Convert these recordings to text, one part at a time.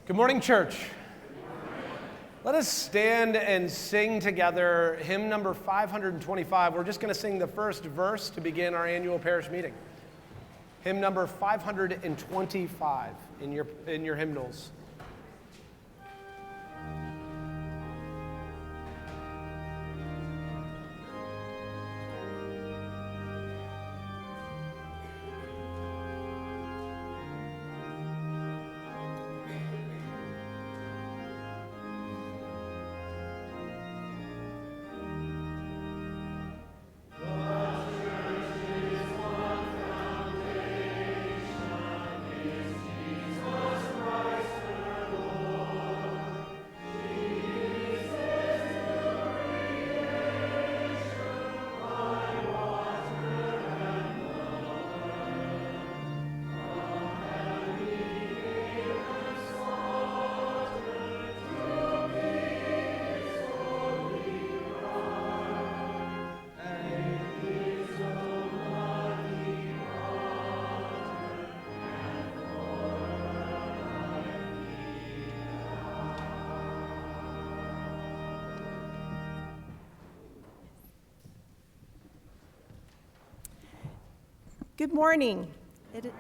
Good morning, church. Let us stand and sing together hymn number 525. We're just going to sing the first verse to begin our annual parish meeting. Hymn number 525 in your hymnals. Good morning. It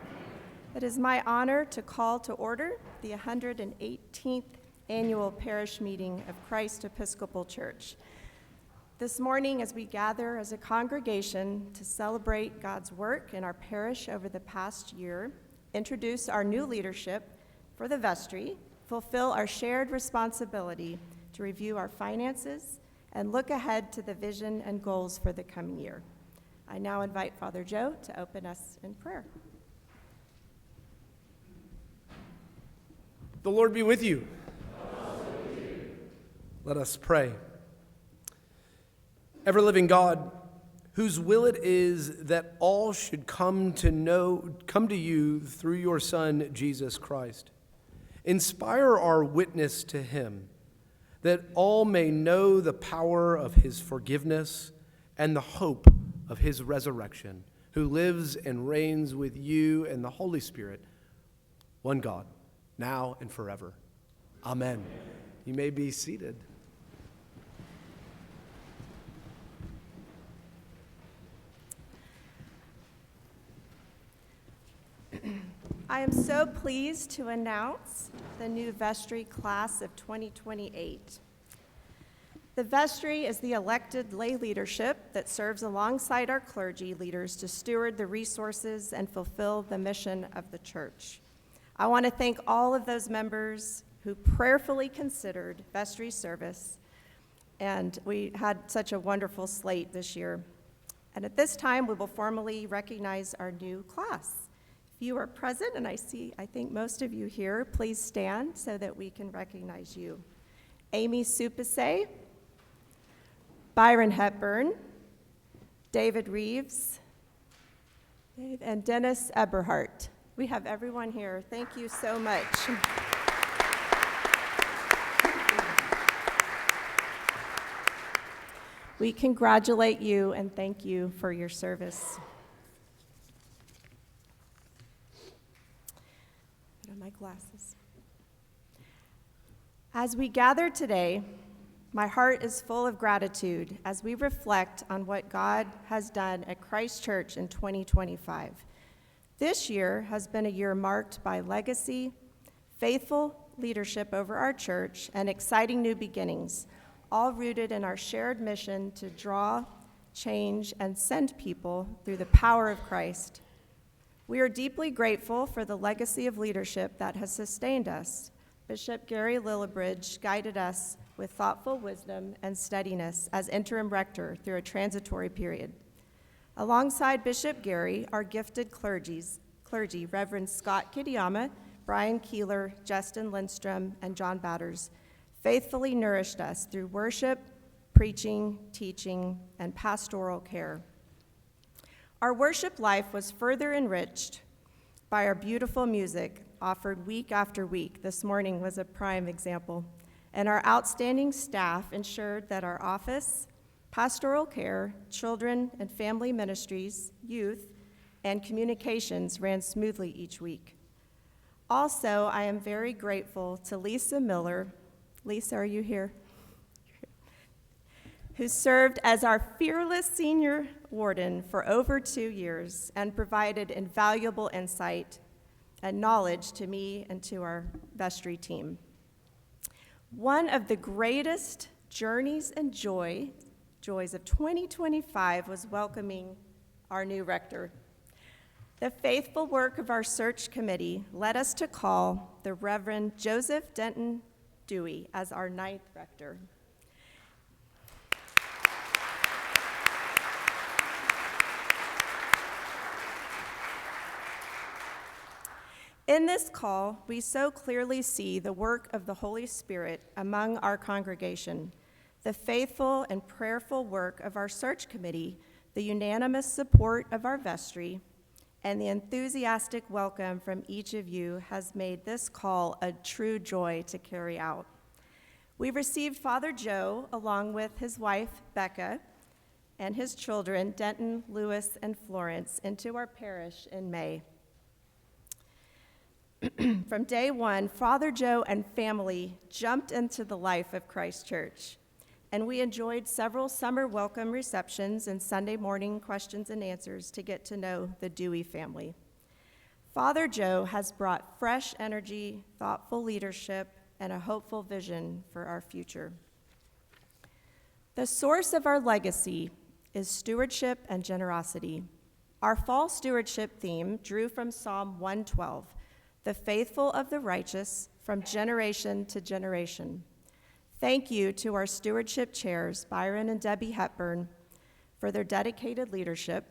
is my honor to call to order the 118th Annual Parish Meeting of Christ Episcopal Church. This morning, as we gather as a congregation to celebrate God's work in our parish over the past year, introduce our new leadership for the vestry, fulfill our shared responsibility to review our finances, and look ahead to the vision and goals for the coming year. I now invite Father Joe to open us in prayer. The Lord be with you. Let us pray. Ever-living God, whose will it is that all should come to you through your Son, Jesus Christ, inspire our witness to him, that all may know the power of his forgiveness and the hope of his resurrection, who lives and reigns with you and the Holy Spirit, one God, now and forever. Amen. You may be seated. I am so pleased to announce the new vestry class of 2028. The vestry is the elected lay leadership that serves alongside our clergy leaders to steward the resources and fulfill the mission of the church. I want to thank all of those members who prayerfully considered vestry service, and we had such a wonderful slate this year. And at this time, we will formally recognize our new class. If you are present, and I think most of you here, please stand so that we can recognize you. Amy Supase, Byron Hepburn, David Reeves, and Dennis Eberhardt. We have everyone here. Thank you so much. We congratulate you and thank you for your service. Put on my glasses. As we gather today, my heart is full of gratitude as we reflect on what God has done at Christ Church in 2025. This year has been a year marked by legacy, faithful leadership over our church, and exciting new beginnings, all rooted in our shared mission to draw, change, and send people through the power of Christ. We are deeply grateful for the legacy of leadership that has sustained us. Bishop Gary Lillibridge guided us with thoughtful wisdom and steadiness as interim rector through a transitory period. Alongside Bishop Gary, our gifted clergy, Reverend Scott Kitayama, Brian Keeler, Justin Lindstrom, and John Batters, faithfully nourished us through worship, preaching, teaching, and pastoral care. Our worship life was further enriched by our beautiful music offered week after week. This morning was a prime example. And our outstanding staff ensured that our office, pastoral care, children and family ministries, youth, and communications ran smoothly each week. Also, I am very grateful to Lisa Miller. Lisa, are you here? Who served as our fearless senior warden for over 2 years and provided invaluable insight and knowledge to me and to our vestry team. One of the greatest journeys and joys of 2025 was welcoming our new rector. The faithful work of our search committee led us to call the Reverend Joseph Denton Dewey as our 9th rector. In this call, we so clearly see the work of the Holy Spirit among our congregation, the faithful and prayerful work of our search committee, the unanimous support of our vestry, and the enthusiastic welcome from each of you has made this call a true joy to carry out. We received Father Joe, along with his wife, Becca, and his children, Denton, Lewis, and Florence, into our parish in May. From day one, Father Joe and family jumped into the life of Christ Church, and we enjoyed several summer welcome receptions and Sunday morning questions and answers to get to know the Dewey family. Father Joe has brought fresh energy, thoughtful leadership, and a hopeful vision for our future. The source of our legacy is stewardship and generosity. Our fall stewardship theme drew from Psalm 112, the faithful of the righteous from generation to generation. Thank you to our stewardship chairs, Byron and Debbie Hepburn, for their dedicated leadership,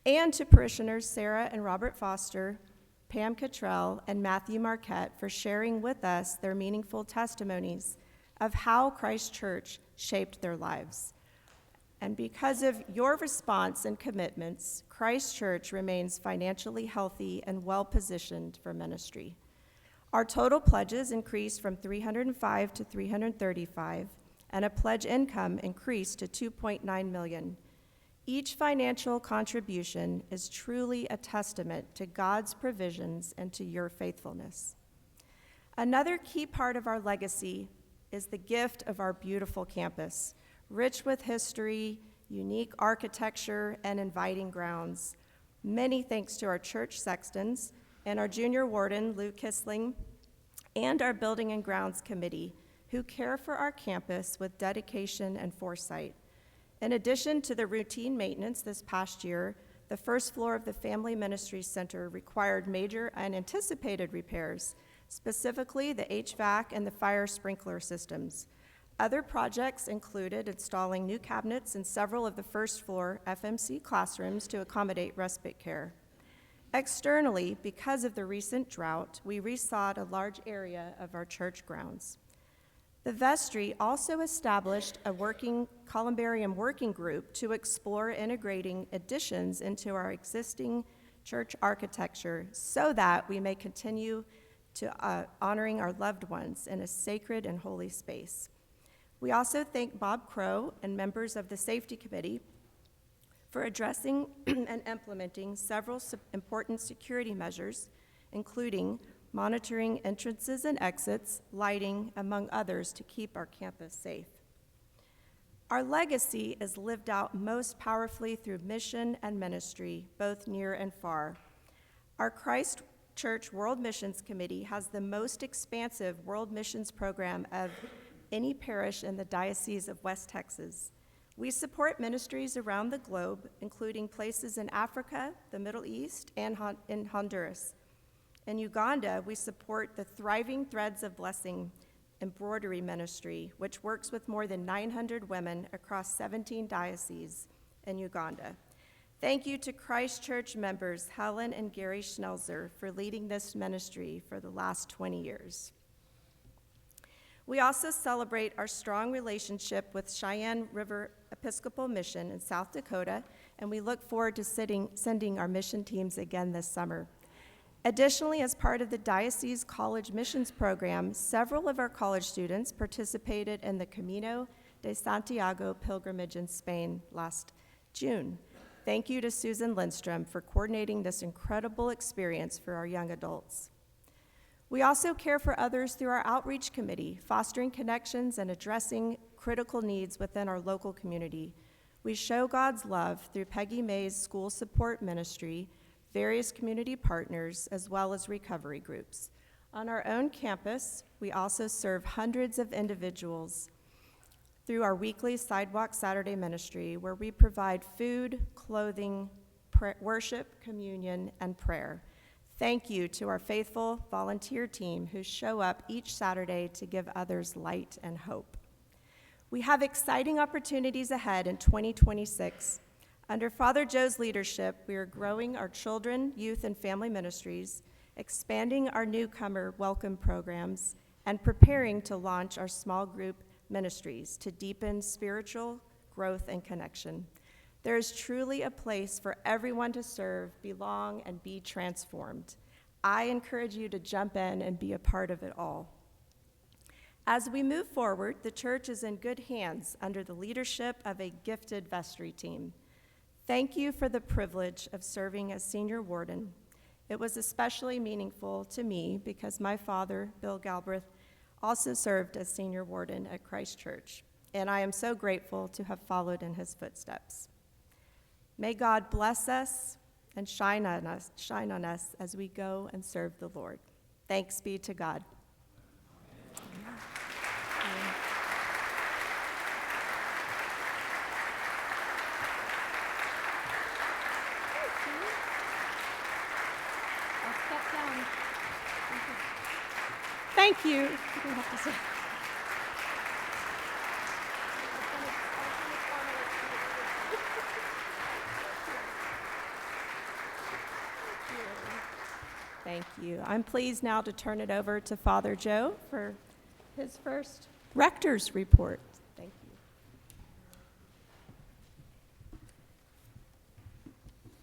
and to parishioners Sarah and Robert Foster, Pam Cottrell, and Matthew Marquette for sharing with us their meaningful testimonies of how Christ Church shaped their lives. And because of your response and commitments, Christ Church remains financially healthy and well-positioned for ministry. Our total pledges increased from $305 to $335, and a pledge income increased to $2.9 million. Each financial contribution is truly a testament to God's provisions and to your faithfulness. Another key part of our legacy is the gift of our beautiful campus, rich with history, unique architecture, and inviting grounds. Many thanks to our church sextons and our junior warden, Lou Kissling, and our Building and Grounds Committee, who care for our campus with dedication and foresight. In addition to the routine maintenance this past year, the first floor of the Family Ministry Center required major unanticipated repairs, specifically the HVAC and the fire sprinkler systems. Other projects included installing new cabinets in several of the first floor FMC classrooms to accommodate respite care. Externally, because of the recent drought, we resawed a large area of our church grounds. The vestry also established a columbarium working group to explore integrating additions into our existing church architecture so that we may continue to honoring our loved ones in a sacred and holy space. We also thank Bob Crow and members of the Safety Committee for addressing and implementing several important security measures, including monitoring entrances and exits, lighting, among others, to keep our campus safe. Our legacy is lived out most powerfully through mission and ministry, both near and far. Our Christ Church World Missions Committee has the most expansive world missions program of any parish in the Diocese of West Texas. We support ministries around the globe, including places in Africa, the Middle East, and in Honduras. In Uganda, we support the Thriving Threads of Blessing embroidery ministry, which works with more than 900 women across 17 dioceses in Uganda. Thank you to Christ Church members Helen and Gary Schnelzer for leading this ministry for the last 20 years. We also celebrate our strong relationship with Cheyenne River Episcopal Mission in South Dakota, and we look forward to sending our mission teams again this summer. Additionally, as part of the Diocese College Missions Program, several of our college students participated in the Camino de Santiago pilgrimage in Spain last June. Thank you to Susan Lindstrom for coordinating this incredible experience for our young adults. We also care for others through our outreach committee, fostering connections and addressing critical needs within our local community. We show God's love through Peggy May's school support ministry, various community partners, as well as recovery groups. On our own campus, we also serve hundreds of individuals through our weekly Sidewalk Saturday ministry, where we provide food, clothing, worship, communion, and prayer. Thank you to our faithful volunteer team who show up each Saturday to give others light and hope. We have exciting opportunities ahead in 2026. Under Father Joe's leadership, we are growing our children, youth, and family ministries, expanding our newcomer welcome programs, and preparing to launch our small group ministries to deepen spiritual growth and connection. There is truly a place for everyone to serve, belong, and be transformed. I encourage you to jump in and be a part of it all. As we move forward, the church is in good hands under the leadership of a gifted vestry team. Thank you for the privilege of serving as senior warden. It was especially meaningful to me because my father, Bill Galbraith, also served as senior warden at Christ Church, and I am so grateful to have followed in his footsteps. May God bless us and shine on us as we go and serve the Lord. Thanks be to God. I'll step down. Thank you. You don't have to say. Thank you. I'm pleased now to turn it over to Father Joe for his first rector's report. Thank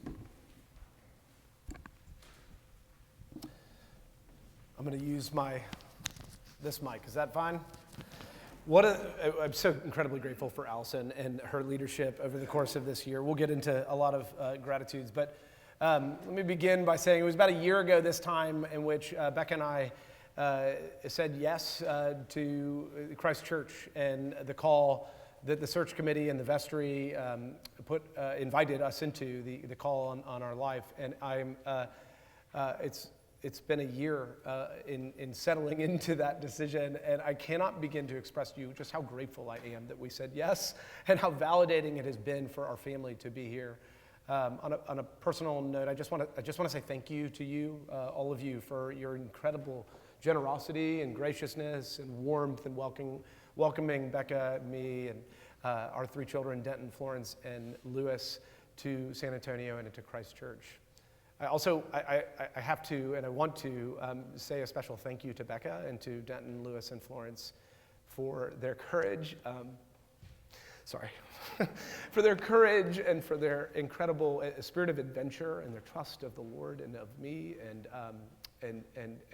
you. I'm going to use this mic. Is that fine? I'm so incredibly grateful for Allison and her leadership over the course of this year. We'll get into a lot of gratitudes, but let me begin by saying it was about a year ago this time in which Becca and I said yes to Christ Church and the call that the search committee and the vestry invited us into, the call on our life. And it's been a year in settling into that decision, and I cannot begin to express to you just how grateful I am that we said yes, and how validating it has been for our family to be here. On a personal note, I just want to say thank you to you, all of you, for your incredible generosity and graciousness and warmth and welcoming Becca, me, and our three children, Denton, Florence, and Lewis, to San Antonio and into Christ Church. I have to and I want to say a special thank you to Becca and to Denton, Lewis, and Florence for their courage. For their courage and for their incredible spirit of adventure and their trust of the Lord and of me and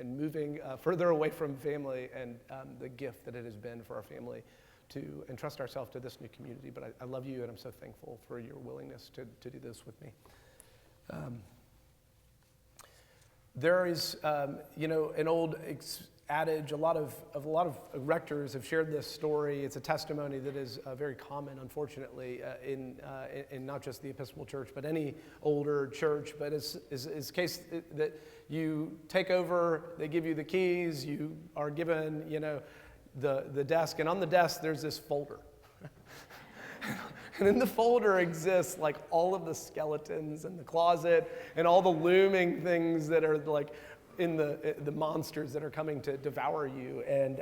moving further away from family and the gift that it has been for our family to entrust ourselves to this new community. But I love you, and I'm so thankful for your willingness to do this with me. There is, an old adage. A lot of rectors have shared this story. It's a testimony that is very common, unfortunately, in not just the Episcopal Church, but any older church. But it's a case that you take over, they give you the keys, you are given, the desk, and on the desk there's this folder. And in the folder exists like all of the skeletons in the closet and all the looming things that are like in the monsters that are coming to devour you. And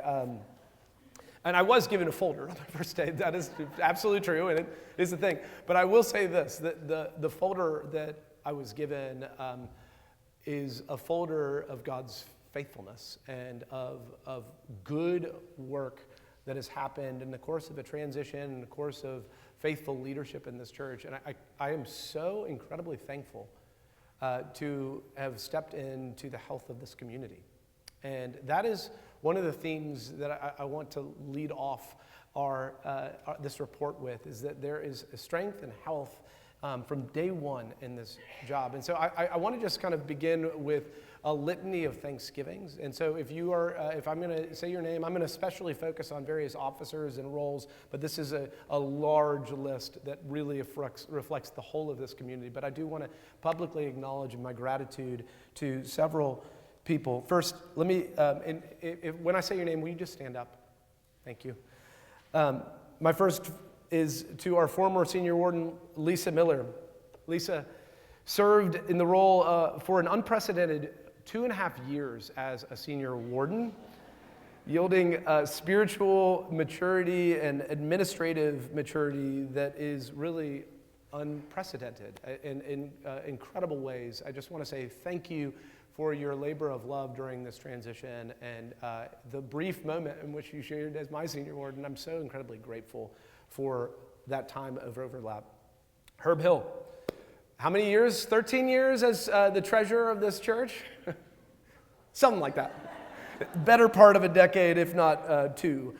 I was given a folder on my first day. That is absolutely true, and it is the thing. But I will say this, that the folder that I was given is a folder of God's faithfulness and of good work that has happened in the course of a transition, in the course of faithful leadership in this church. And I am so incredibly thankful to have stepped into the health of this community. And that is one of the themes that I want to lead off this report with, is that there is strength and health from day one in this job. And so I want to just kind of begin with a litany of thanksgivings. And so if I'm going to say your name, I'm going to especially focus on various officers and roles, but this is a large list that really reflects the whole of this community. But I do want to publicly acknowledge my gratitude to several people. First, let me, when I say your name, will you just stand up? Thank you. My first is to our former senior warden, Lisa Miller. Lisa served in the role for an unprecedented 2.5 years as a senior warden, yielding spiritual maturity and administrative maturity that is really unprecedented in incredible ways. I just want to say thank you for your labor of love during this transition and the brief moment in which you shared as my senior warden. I'm so incredibly grateful for that time of overlap. Herb Hill, how many years? 13 years as the treasurer of this church? Something like that. Better part of a decade, if not 2.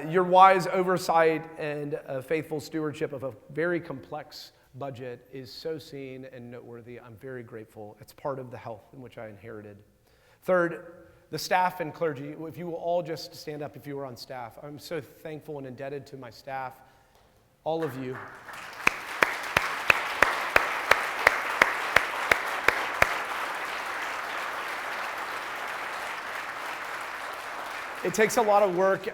Your wise oversight and faithful stewardship of a very complex budget is so seen and noteworthy. I'm very grateful. It's part of the health in which I inherited. Third, the staff and clergy. If you will all just stand up if you were on staff. I'm so thankful and indebted to my staff, all of you. It takes a lot of work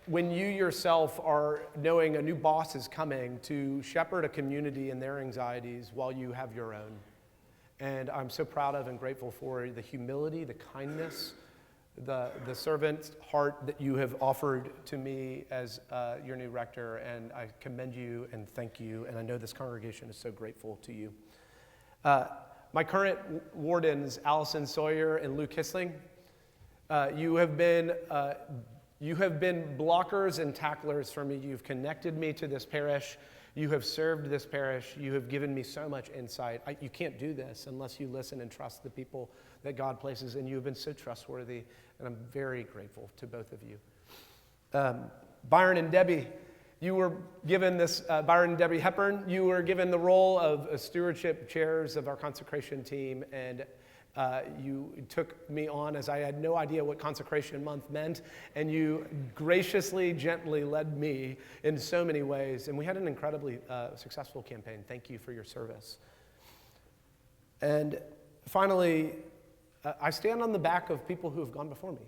when you yourself are knowing a new boss is coming to shepherd a community in their anxieties while you have your own. And I'm so proud of and grateful for the humility, the kindness, the servant's heart that you have offered to me as your new rector. And I commend you and thank you. And I know this congregation is so grateful to you. My current wardens, Allison Sawyer and Luke Kissling, you have been blockers and tacklers for me. You've connected me to this parish. You have served this parish. You have given me so much insight. You can't do this unless you listen and trust the people that God places in you. Have been so trustworthy, and I'm very grateful to both of you. Byron and Debbie, you were given this, Byron and Debbie Hepburn, you were given the role of stewardship chairs of our consecration team, and you took me on as I had no idea what consecration month meant, and you graciously, gently led me in so many ways, and we had an incredibly successful campaign. Thank you for your service. And finally, I stand on the back of people who have gone before me.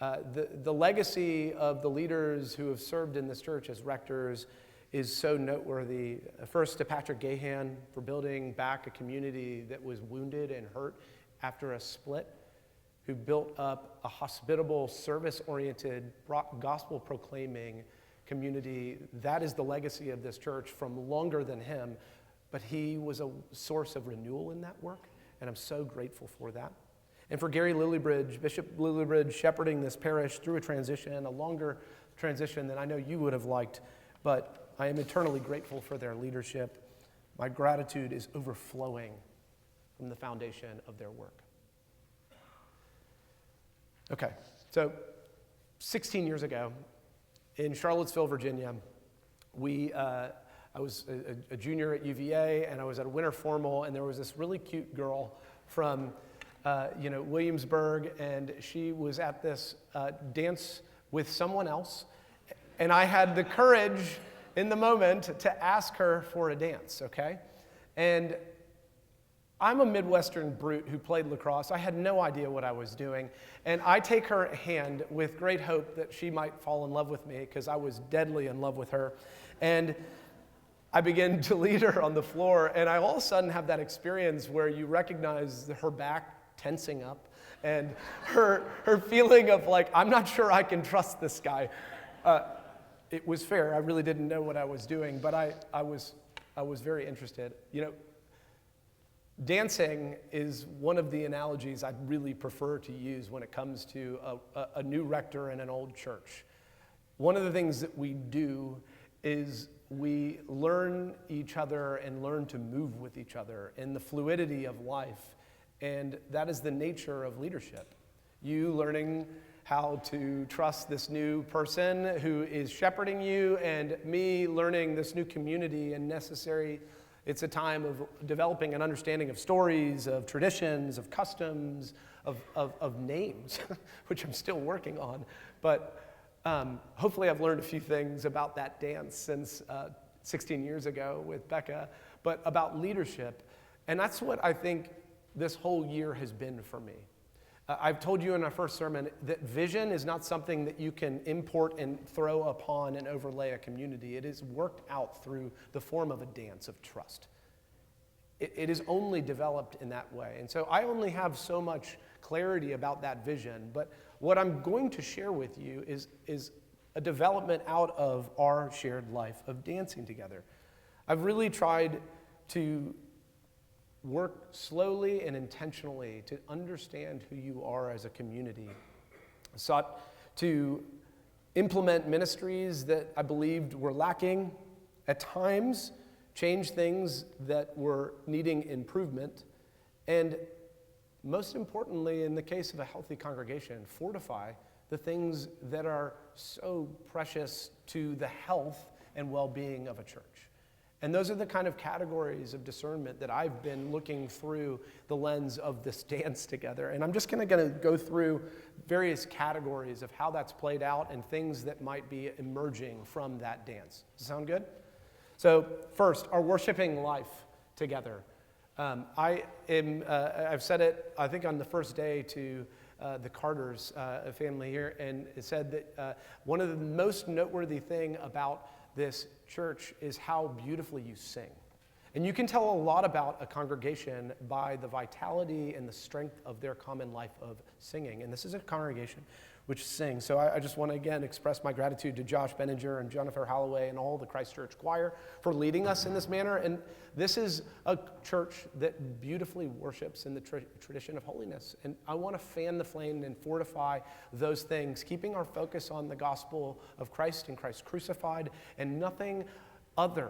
The legacy of the leaders who have served in this church as rectors is so noteworthy. First to Patrick Gahan for building back a community that was wounded and hurt after a split, who built up a hospitable, service-oriented, gospel-proclaiming community. That is the legacy of this church from longer than him, but he was a source of renewal in that work, and I'm so grateful for that. And for Gary Lillybridge, Bishop Lillybridge, shepherding this parish through a transition, a longer transition than I know you would have liked, but I am eternally grateful for their leadership. My gratitude is overflowing from the foundation of their work. Okay, so 16 years ago in Charlottesville, Virginia, I was a junior at UVA, and I was at a winter formal, and there was this really cute girl from Williamsburg, and she was at this dance with someone else, and I had the courage in the moment to ask her for a dance, okay? And I'm a Midwestern brute who played lacrosse. I had no idea what I was doing, and I take her hand with great hope that she might fall in love with me, because I was deadly in love with her. And I begin to lead her on the floor, and I all of a sudden have that experience where you recognize her back tensing up, and her feeling of like, I'm not sure I can trust this guy. It was fair. I really didn't know what I was doing, but I was very interested. You know, dancing is one of the analogies I really prefer to use when it comes to a new rector in an old church. One of the things that we do is we learn each other and learn to move with each other in the fluidity of life, and that is the nature of leadership. You learning how to trust this new person who is shepherding you, and me learning this new community and necessary It's a time of developing an understanding of stories, of traditions, of customs, of names, which I'm still working on. But hopefully I've learned a few things about that dance since 16 years ago with Becca, but about leadership. And that's what I think this whole year has been for me. I've told you in our first sermon that vision is not something that you can import and throw upon and overlay a community. It is worked out through the form of a dance of trust. It is only developed in that way. And so I only have so much clarity about that vision, but what I'm going to share with you is a development out of our shared life of dancing together. I've really tried to work slowly and intentionally to understand who you are as a community. I sought to implement ministries that I believed were lacking, at times change things that were needing improvement, and most importantly, in the case of a healthy congregation, fortify the things that are so precious to the health and well-being of a church. And those are the kind of categories of discernment that I've been looking through the lens of this dance together. And I'm just going to go through various categories of how that's played out and things that might be emerging from that dance. Does that sound good? So first, our worshiping life together. I've said it, I think, on the first day to the Carter's family here, and it said that one of the most noteworthy thing about this church is how beautifully you sing. And you can tell a lot about a congregation by the vitality and the strength of their common life of singing. And this is a congregation which sings. So I just want to again express my gratitude to Josh Benninger and Jennifer Holloway and all the Christ Church choir for leading us in this manner. And this is a church that beautifully worships in the tradition of holiness. And I want to fan the flame and fortify those things, keeping our focus on the gospel of Christ and Christ crucified and nothing other.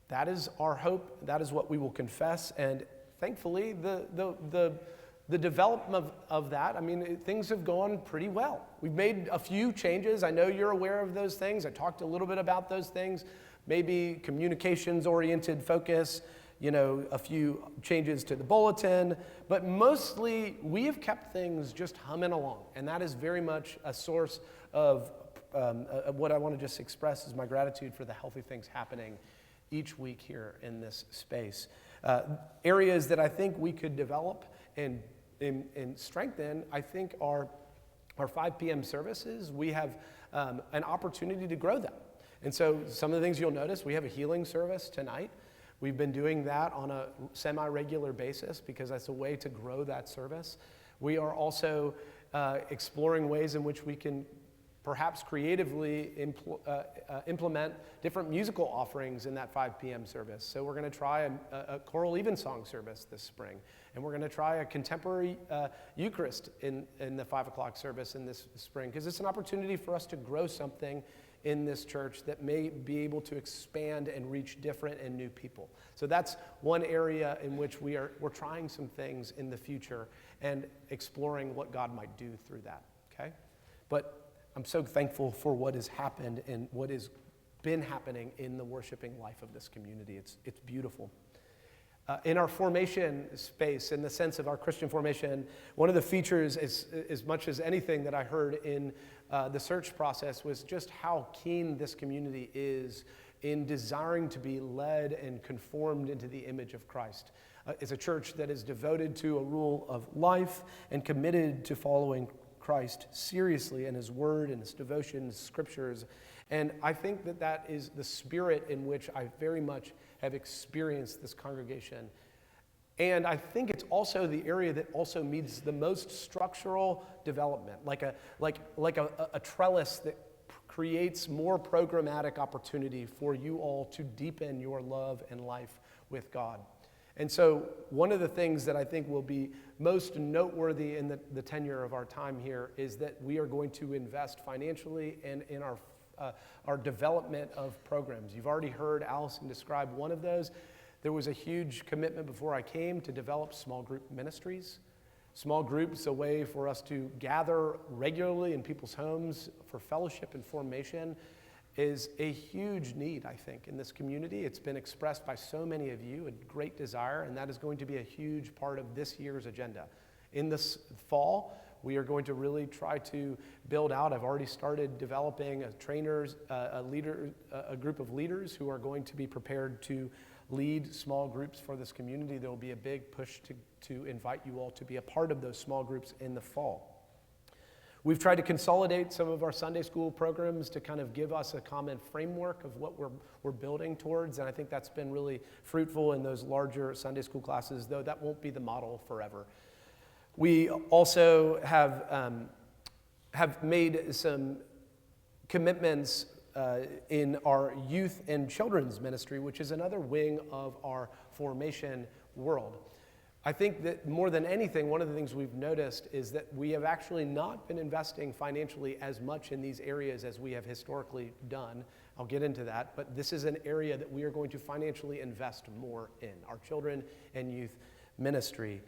That is our hope. That is what we will confess. And thankfully, the development of that, I mean, things have gone pretty well. We've made a few changes. I know you're aware of those things. I talked a little bit about those things. Maybe communications-oriented focus, a few changes to the bulletin. But mostly, we have kept things just humming along. And that is very much a source of what I want to just express is my gratitude for the healthy things happening each week here in this space. Areas that I think we could develop and strengthen, I think, are our 5 p.m. services. We have an opportunity to grow them. And so some of the things you'll notice, we have a healing service tonight. We've been doing that on a semi-regular basis because that's a way to grow that service. We are also exploring ways in which we can perhaps creatively implement different musical offerings in that 5 p.m. service. So we're going to try a choral evensong service this spring. And we're going to try a contemporary Eucharist in the 5 o'clock service in this spring, because it's an opportunity for us to grow something in this church that may be able to expand and reach different and new people. So that's one area in which we're trying some things in the future and exploring what God might do through that, okay? But I'm so thankful for what has happened and what has been happening in the worshiping life of this community. It's beautiful. In our formation space, in the sense of our Christian formation, one of the features, as much as anything that I heard in the search process, was just how keen this community is in desiring to be led and conformed into the image of Christ. It's a church that is devoted to a rule of life and committed to following Christ seriously in his word and his devotion, his scriptures. And I think that is the spirit in which I very much have experienced this congregation. And I think it's also the area that also needs the most structural development, like a trellis that creates more programmatic opportunity for you all to deepen your love and life with God. And so one of the things that I think will be most noteworthy in the tenure of our time here is that we are going to invest financially and in our development of programs. You've already heard Allison describe one of those. There was a huge commitment before I came to develop small group ministries. Small groups, a way for us to gather regularly in people's homes for fellowship and formation. is a huge need, I think, in this community. It's been expressed by so many of you, a great desire, and that is going to be a huge part of this year's agenda. In this fall, we are going to really try to build out. I've already started developing a group of leaders who are going to be prepared to lead small groups for this community. There will be a big push to invite you all to be a part of those small groups in the fall. We've tried to consolidate some of our Sunday school programs to kind of give us a common framework of what we're building towards, and I think that's been really fruitful in those larger Sunday school classes, though that won't be the model forever. We also have made some commitments in our youth and children's ministry, which is another wing of our formation world. I think that more than anything, one of the things we've noticed is that we have actually not been investing financially as much in these areas as we have historically done. I'll get into that, but this is an area that we are going to financially invest more in, our children and youth ministry.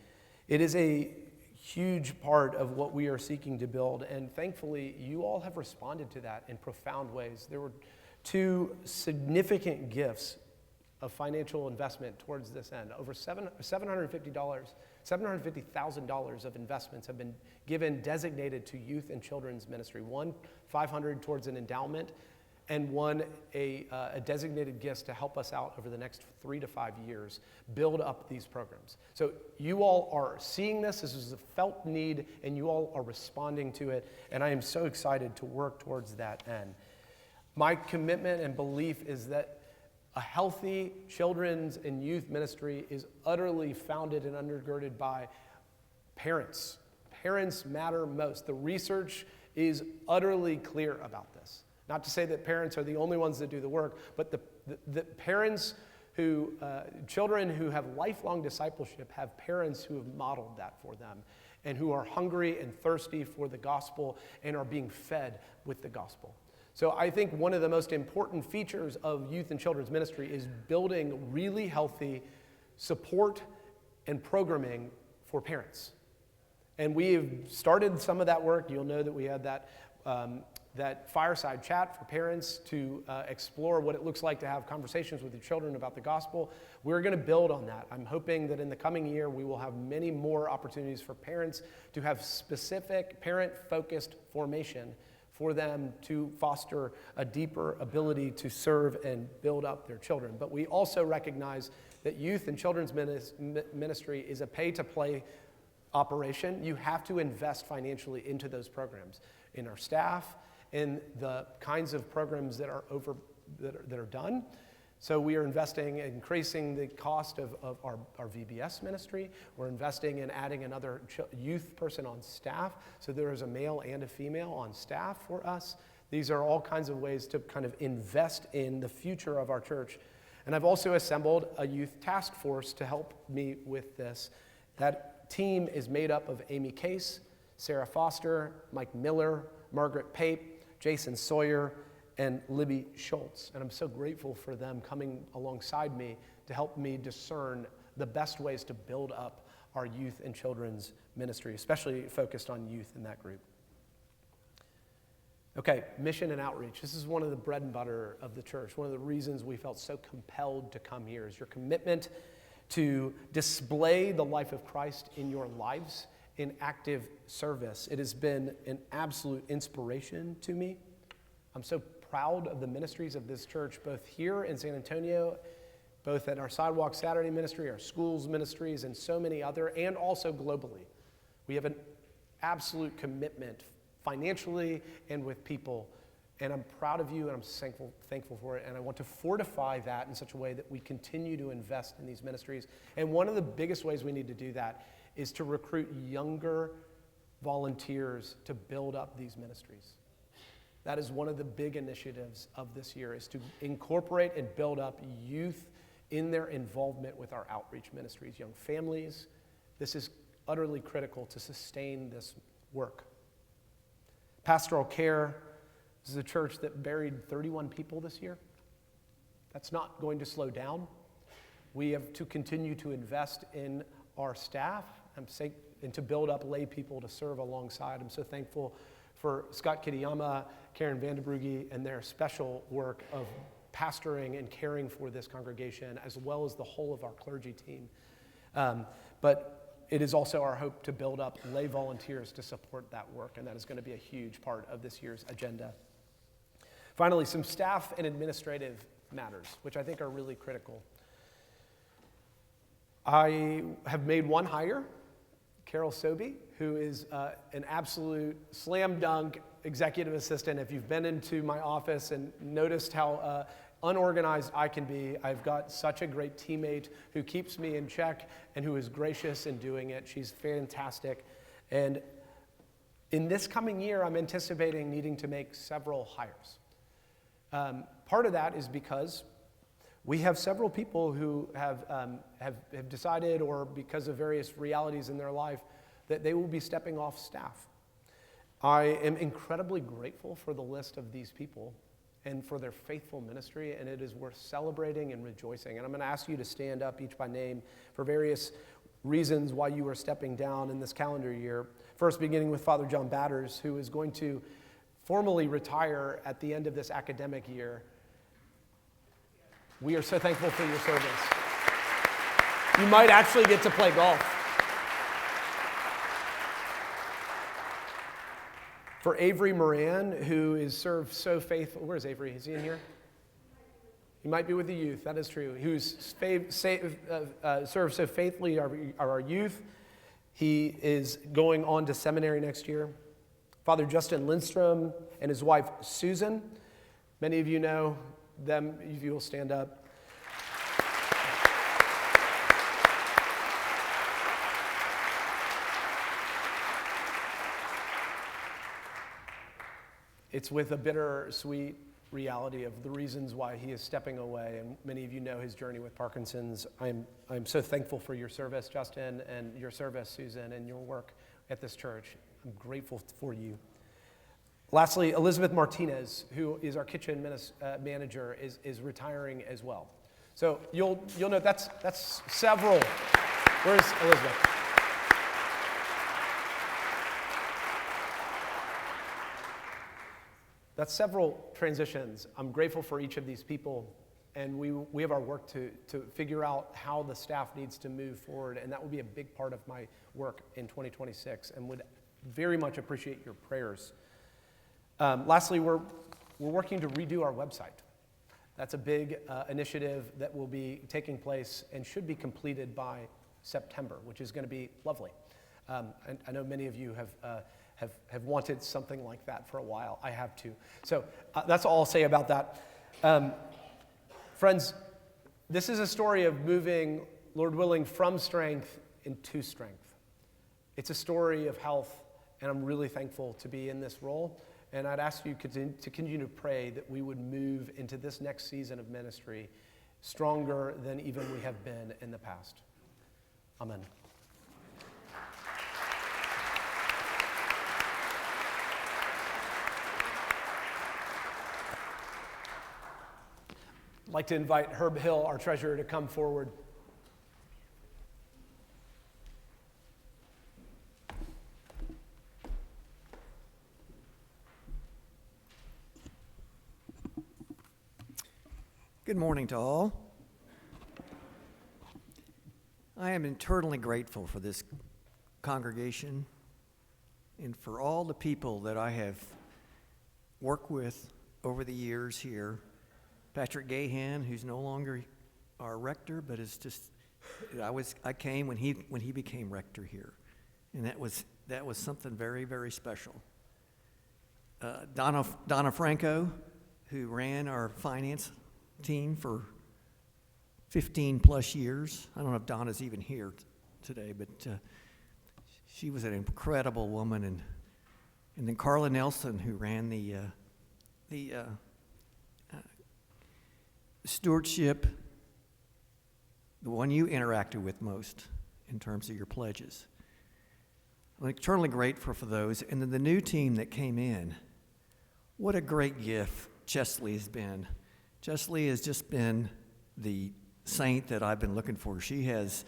It is a huge part of what we are seeking to build, and thankfully, you all have responded to that in profound ways. There were two significant gifts of financial investment towards this end. Over $750,000 of investments have been given designated to youth and children's ministry. One, $500 towards an endowment, and one, a designated gift to help us out over the next 3 to 5 years, build up these programs. So you all are seeing this. This is a felt need, and you all are responding to it, and I am so excited to work towards that end. My commitment and belief is that a healthy children's and youth ministry is utterly founded and undergirded by parents. Parents matter most. The research is utterly clear about this. Not to say that parents are the only ones that do the work, but the parents who, children who have lifelong discipleship have parents who have modeled that for them and who are hungry and thirsty for the gospel and are being fed with the gospel. So I think one of the most important features of youth and children's ministry is building really healthy support and programming for parents. And we have started some of that work. You'll know that we had that fireside chat for parents to explore what it looks like to have conversations with your children about the gospel. We're going to build on that. I'm hoping that in the coming year we will have many more opportunities for parents to have specific parent-focused formation for them to foster a deeper ability to serve and build up their children. But we also recognize that youth and children's ministry is a pay-to-play operation. You have to invest financially into those programs, in our staff, in the kinds of programs that are done. So we are investing, increasing the cost of our VBS ministry. We're investing in adding another youth person on staff. So there is a male and a female on staff for us. These are all kinds of ways to kind of invest in the future of our church. And I've also assembled a youth task force to help me with this. That team is made up of Amy Case, Sarah Foster, Mike Miller, Margaret Pape, Jason Sawyer, and Libby Schultz. And I'm so grateful for them coming alongside me to help me discern the best ways to build up our youth and children's ministry, especially focused on youth in that group. Okay, mission and outreach. This is one of the bread and butter of the church. One of the reasons we felt so compelled to come here is your commitment to display the life of Christ in your lives in active service. It has been an absolute inspiration to me. I'm so proud of the ministries of this church, both here in San Antonio, both at our Sidewalk Saturday ministry, our schools ministries, and so many other, and also globally. We have an absolute commitment financially and with people, and I'm proud of you, and I'm thankful for it, and I want to fortify that in such a way that we continue to invest in these ministries. And one of the biggest ways we need to do that is to recruit younger volunteers to build up these ministries. That is one of the big initiatives of this year, is to incorporate and build up youth in their involvement with our outreach ministries, young families. This is utterly critical to sustain this work. Pastoral care. This is a church that buried 31 people this year. That's not going to slow down. We have to continue to invest in our staff and to build up lay people to serve alongside. I'm so thankful for Scott Kitayama, Karen Vandenbrugge, and their special work of pastoring and caring for this congregation, as well as the whole of our clergy team. But it is also our hope to build up lay volunteers to support that work, and that is going to be a huge part of this year's agenda. Finally, some staff and administrative matters, which I think are really critical. I have made one hire, Carol Sobey, who is an absolute slam dunk executive assistant. If you've been into my office and noticed how unorganized I can be, I've got such a great teammate who keeps me in check and who is gracious in doing it. She's fantastic. And in this coming year, I'm anticipating needing to make several hires. Part of that is because we have several people who have decided, or because of various realities in their life, that they will be stepping off staff. I am incredibly grateful for the list of these people and for their faithful ministry, and it is worth celebrating and rejoicing. And I'm going to ask you to stand up each by name for various reasons why you are stepping down in this calendar year. First, beginning with Father John Batters, who is going to formally retire at the end of this academic year. We are so thankful for your service. You might actually get to play golf. For Avery Moran, who is served so faithfully. Where's Avery? Is he in here? He might be with the youth. That is true. Who's served so faithfully our youth. He is going on to seminary next year. Father Justin Lindstrom and his wife Susan. Many of you know them, if you will stand up. It's with a bittersweet reality of the reasons why he is stepping away, and many of you know his journey with Parkinson's. I'm so thankful for your service, Justin, and your service, Susan, and your work at this church. I'm grateful for you. Lastly, Elizabeth Martinez, who is our kitchen manager, is retiring as well. So you'll note that's several. Where's Elizabeth? That's several transitions. I'm grateful for each of these people, and we have our work to figure out how the staff needs to move forward, and that will be a big part of my work in 2026, and would very much appreciate your prayers. Lastly, we're working to redo our website. That's a big initiative that will be taking place and should be completed by September, which is going to be lovely. And I know many of you have wanted something like that for a while. I have too. So that's all I'll say about that. Friends, this is a story of moving, Lord willing, from strength into strength. It's a story of health, and I'm really thankful to be in this role. And I'd ask you to continue to pray that we would move into this next season of ministry stronger than even we have been in the past. Amen. I'd like to invite Herb Hill, our treasurer, to come forward. Good morning to all. I am eternally grateful for this congregation and for all the people that I have worked with over the years here. Patrick Gahan, who's no longer our rector, but is just, I came when he became rector here, and that was something very, very special. Donna Franco, who ran our finance team for 15 plus years. I don't know if Donna's even here today, but she was an incredible woman. And then Carla Nelson, who ran the stewardship, the one you interacted with most in terms of your pledges. I'm eternally grateful for those. And then the new team that came in, what a great gift Chesley has been. Chesley has just been the saint that I've been looking for. She has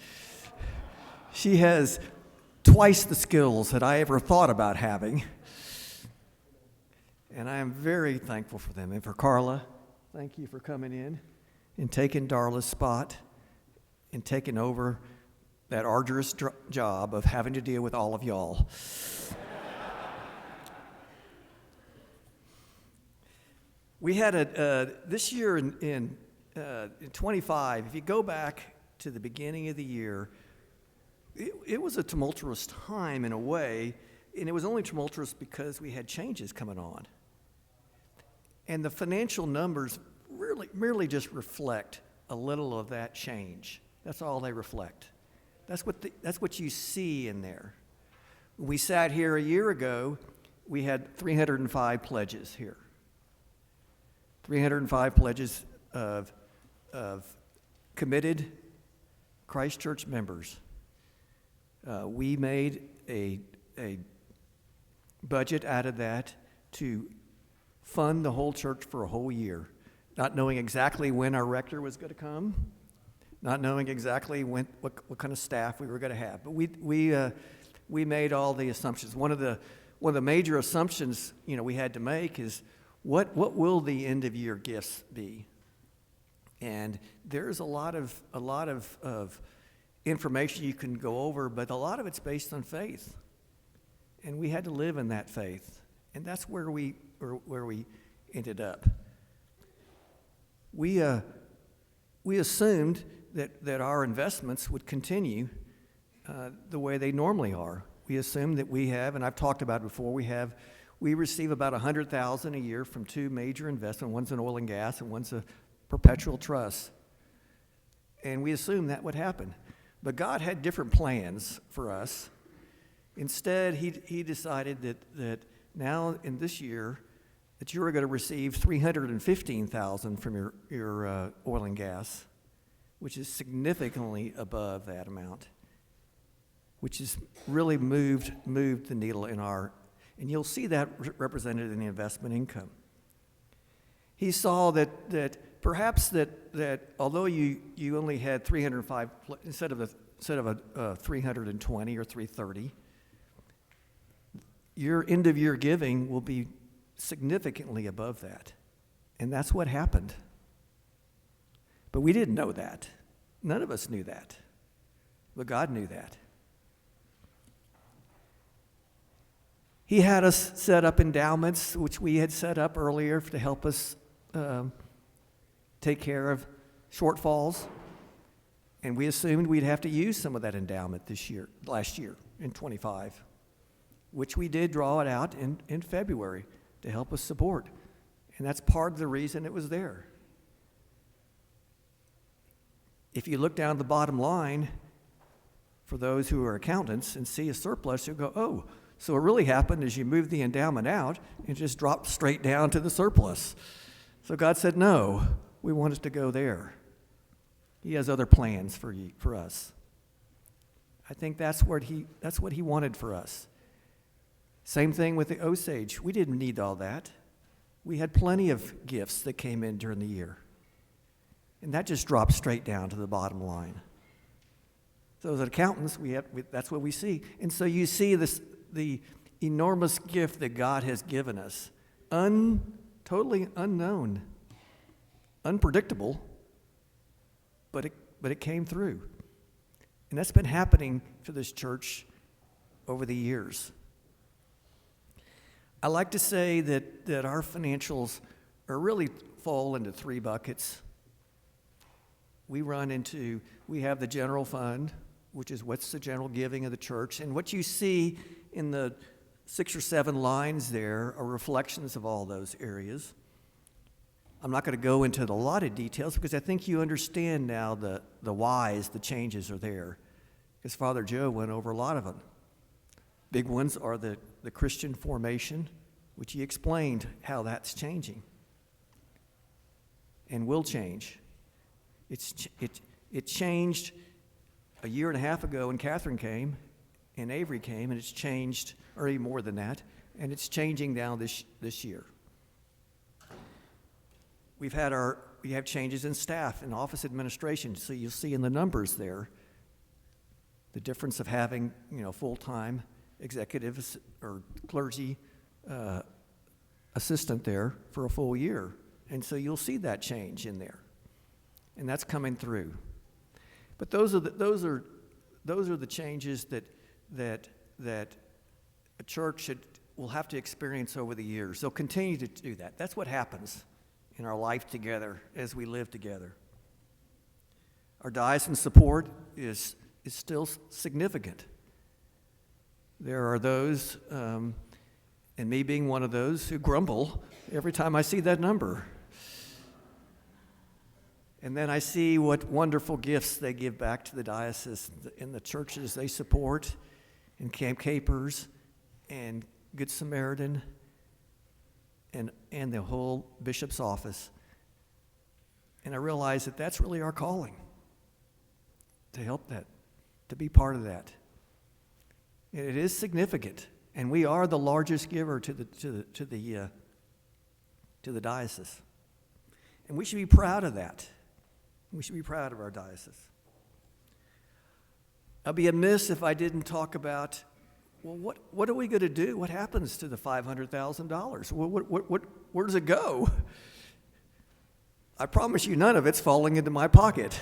twice the skills that I ever thought about having. And I am very thankful for them. And for Carla, thank you for coming in and taking Darla's spot and taking over that arduous job of having to deal with all of y'all. We had this year in 25, if you go back to the beginning of the year, it was a tumultuous time in a way, and it was only tumultuous because we had changes coming on. And the financial numbers merely just reflect a little of that change. That's all they reflect. That's what you see in there. When we sat here a year ago, we had 305 pledges here. 305 pledges of committed Christ Church members. We made a budget out of that to fund the whole church for a whole year, not knowing exactly when our rector was going to come, not knowing exactly what kind of staff we were going to have. But we made all the assumptions. One of the major assumptions we had to make is what will the end of year gifts be? And there's a lot of information you can go over, but a lot of it's based on faith. And we had to live in that faith. And that's where we ended up. We assumed that our investments would continue the way they normally are. We assumed that we have, and I've talked about it before, we receive about $100,000 a year from two major investments. One's in oil and gas, and one's a perpetual trust. And we assumed that would happen. But God had different plans for us. Instead, he decided that now in this year, that you were going to receive $315,000 from your oil and gas, which is significantly above that amount, which has really moved the needle in our, and you'll see that represented in the investment income. He saw that perhaps that although you only had 305 instead of a 320 or 330, your end of year giving will be significantly above that. And that's what happened. But we didn't know that. None of us knew that. But God knew that. He had us set up endowments, which we had set up earlier to help us take care of shortfalls. And we assumed we'd have to use some of that endowment last year in 25, which we did draw it out in February to help us support. And that's part of the reason it was there. If you look down the bottom line, for those who are accountants and see a surplus, you'll go, oh, so what really happened is you moved the endowment out and just dropped straight down to the surplus. So God said, no, we want it to go there. He has other plans for us. I think that's what he wanted for us. Same thing with the Osage. We didn't need all that. We had plenty of gifts that came in during the year. And that just dropped straight down to the bottom line. So as accountants, that's what we see. And so you see the enormous gift that God has given us. Totally unknown, unpredictable, but it came through. And that's been happening for this church over the years. I like to say that our financials really fall into three buckets. We have the general fund, which is what's the general giving of the church. And what you see in the 6 or 7 lines there are reflections of all those areas. I'm not going to go into a lot of details because I think you understand now the whys, the changes are there. Because Father Joe went over a lot of them. Big ones are the Christian formation, which he explained how that's changing and will change. It changed a year and a half ago when Catherine came and Avery came, and it's changed, or even more than that, and it's changing now this year. We have changes in staff and office administration, so you'll see in the numbers there the difference of having full-time executives or clergy assistant there for a full year. And so you'll see that change in there. And that's coming through. But those are the changes that a church will have to experience over the years. They'll continue to do that. That's what happens in our life together as we live together. Our diocesan support is still significant. There are those, and me being one of those, who grumble every time I see that number. And then I see what wonderful gifts they give back to the diocese in the churches they support, in Camp Capers, and Good Samaritan, and the whole bishop's office. And I realize that that's really our calling, to help that, to be part of that. And it is significant, and we are the largest giver to the diocese, and we should be proud of that. We should be proud of our diocese. I'd be amiss if I didn't talk about, well, what are we going to do? What happens to the $500,000? Where does it go? I promise you none of it's falling into my pocket.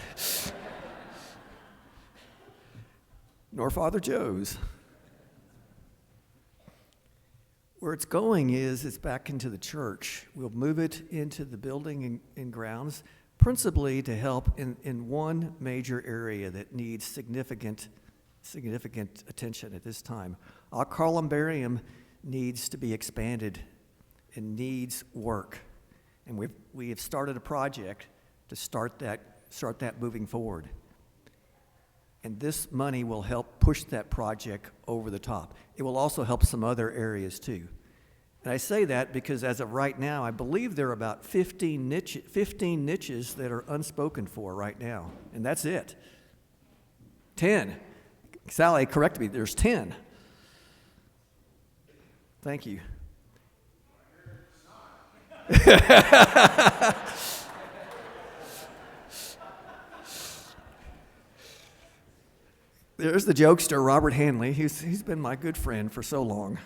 Nor Father Joe's. Where it's going is it's back into the church. We'll move it into the building and grounds, principally to help in one major area that needs significant attention at this time. Our columbarium needs to be expanded and needs work. And we have started a project to start that moving forward. And this money will help push that project over the top. It will also help some other areas too. And I say that because as of right now, I believe there are about 15 niches that are unspoken for right now. And that's it. 10. Sally, correct me, there's 10. Thank you. There's the jokester, Robert Hanley. He's been my good friend for so long.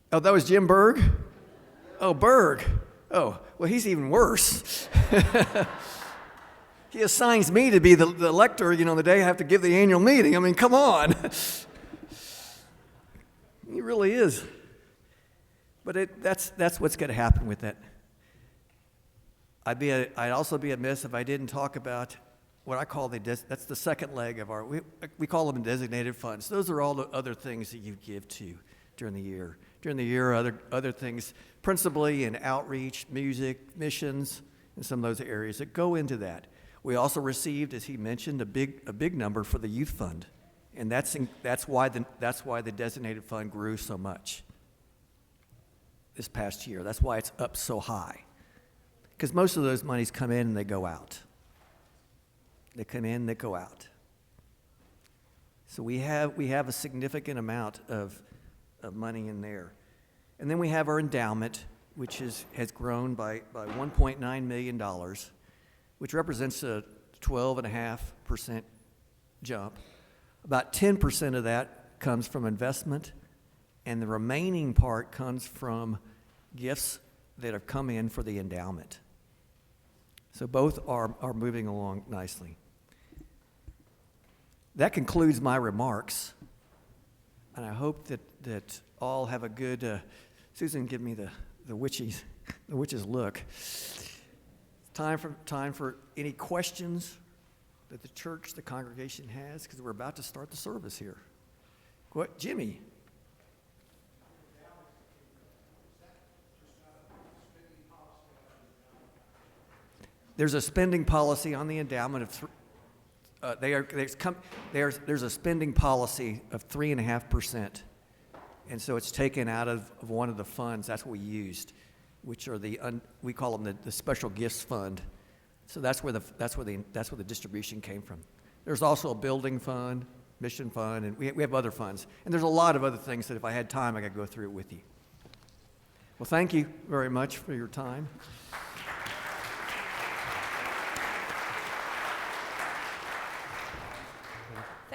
Oh, that was Jim Berg? Oh, Berg. Oh, well, he's even worse. He assigns me to be the lector, the day I have to give the annual meeting. I mean, come on. He really is. But that's what's going to happen with that. I'd also be amiss if I didn't talk about what I call that's the second leg of we call them designated funds. Those are all the other things that you give to during the year. During the year, other things, principally in outreach, music, missions, and some of those areas that go into that. We also received, as he mentioned, a big number for the youth fund, and that's why the designated fund grew so much this past year. That's why it's up so high, because most of those monies come in and they go out. They come in, they go out. So we have a significant amount of money in there. And then we have our endowment, which has grown by $1.9 million, which represents a 12.5% jump. About 10% of that comes from investment, and the remaining part comes from gifts that have come in for the endowment. So both are moving along nicely. That concludes my remarks, and I hope that all have a good. Susan, give me the witch's look. Time for any questions that the church, the congregation has, because we're about to start the service here. What, Jimmy? There's a spending policy on the endowment of there's a spending policy of 3.5%, and so it's taken out of one of the funds. That's what we used, which are we call them the special gifts fund. So that's where the distribution came from. There's also a building fund, mission fund, and we have other funds, and there's a lot of other things that if I had time I could go through it with you. Well, thank you very much for your time.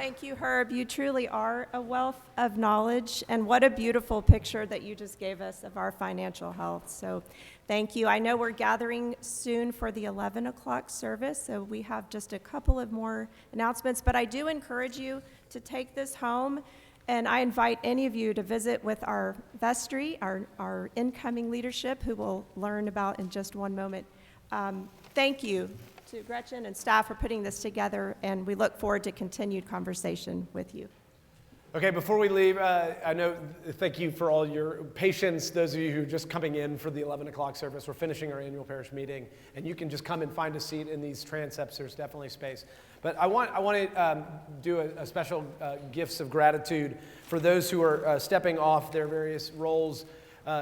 Thank you, Herb. You truly are a wealth of knowledge, and what a beautiful picture that you just gave us of our financial health. So thank you. I know we're gathering soon for the 11 o'clock service, so we have just a couple of more announcements, but I do encourage you to take this home, and I invite any of you to visit with our vestry, our incoming leadership, who we'll learn about in just one moment. Thank you to Gretchen and staff for putting this together, and we look forward to continued conversation with you. Okay, before we leave, thank you for all your patience, those of you who are just coming in for the 11 o'clock service. We're finishing our annual parish meeting, and you can just come and find a seat in these transepts. There's definitely space. But I want to do a special gifts of gratitude for those who are stepping off their various roles.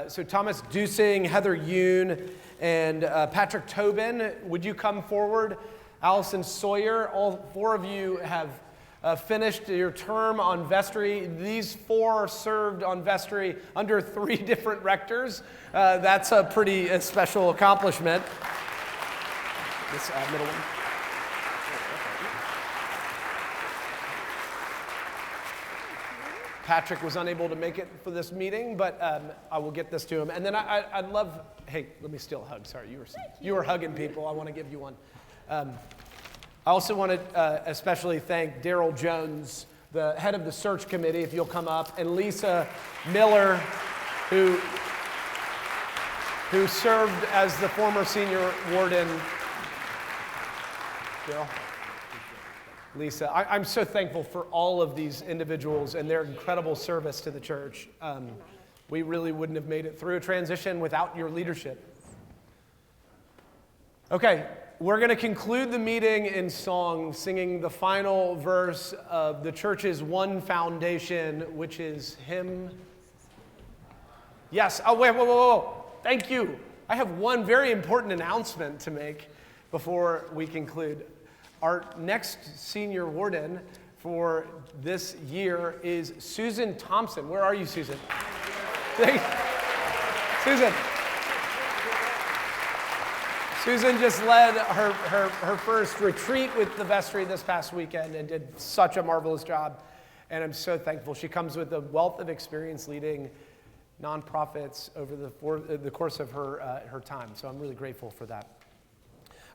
So Thomas Dusing, Heather Yoon, and Patrick Tobin, would you come forward? Allison Sawyer, all four of you have finished your term on vestry. These four served on vestry under 3 different rectors. That's a pretty special accomplishment. This middle one. Patrick was unable to make it for this meeting, but I will get this to him. And then I'd love, hey, let me steal a hug. Sorry, you were hugging people. I want to give you one. I also want to especially thank Daryl Jones, the head of the search committee, if you'll come up, and Lisa Miller, who served as the former senior warden. Daryl? Lisa, I'm so thankful for all of these individuals and their incredible service to the church. We really wouldn't have made it through a transition without your leadership. Okay, we're going to conclude the meeting in song, singing the final verse of the church's one foundation, which is hymn. Yes, oh, wait, whoa. Thank you. I have one very important announcement to make before we conclude. Our next senior warden for this year is Susan Thompson. Where are you, Susan? Susan. Susan just led her first retreat with the vestry this past weekend and did such a marvelous job. And I'm so thankful. She comes with a wealth of experience leading nonprofits over the course of her time. So I'm really grateful for that.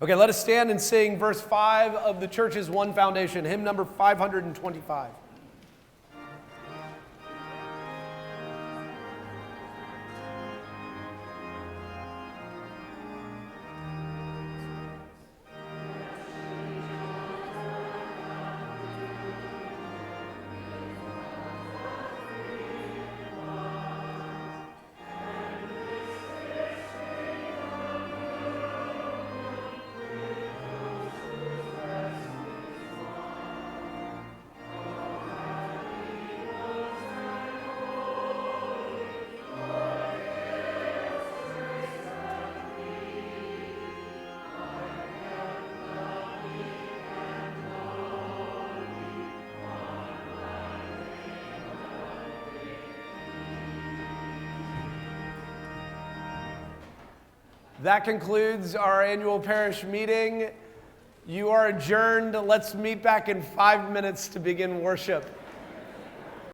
Okay, let us stand and sing verse 5 of the church's one foundation, hymn number 525. That concludes our annual parish meeting. You are adjourned. Let's meet back in 5 minutes to begin worship.